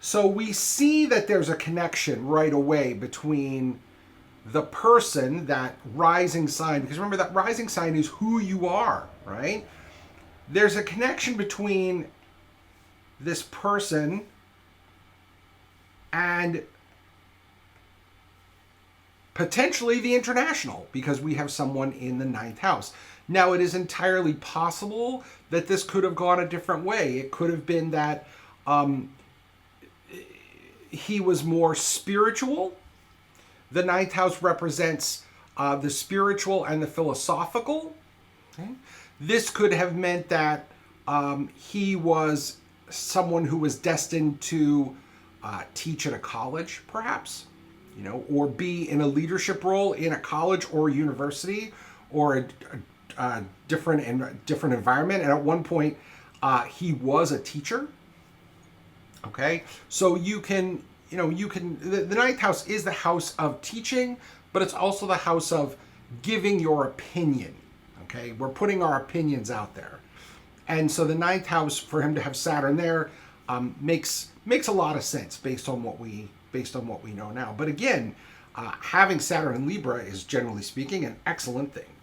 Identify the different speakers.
Speaker 1: So we see that there's a connection right away between the person, that rising sign, because remember that rising sign is who you are, right? There's a connection between this person and potentially the international, because we have someone in the 9th house. Now, it is entirely possible that this could have gone a different way. It could have been that he was more spiritual. The 9th house represents the spiritual and the philosophical. Okay? This could have meant that he was someone who was destined to teach at a college, perhaps, or be in a leadership role in a college or a university or a different environment. And at one point, he was a teacher. Okay, so the 9th house is the house of teaching, but it's also the house of giving your opinion. Okay, we're putting our opinions out there. And so the 9th house, for him to have Saturn there, makes a lot of sense based on what we know now. But again, having Saturn in Libra is, generally speaking, an excellent thing.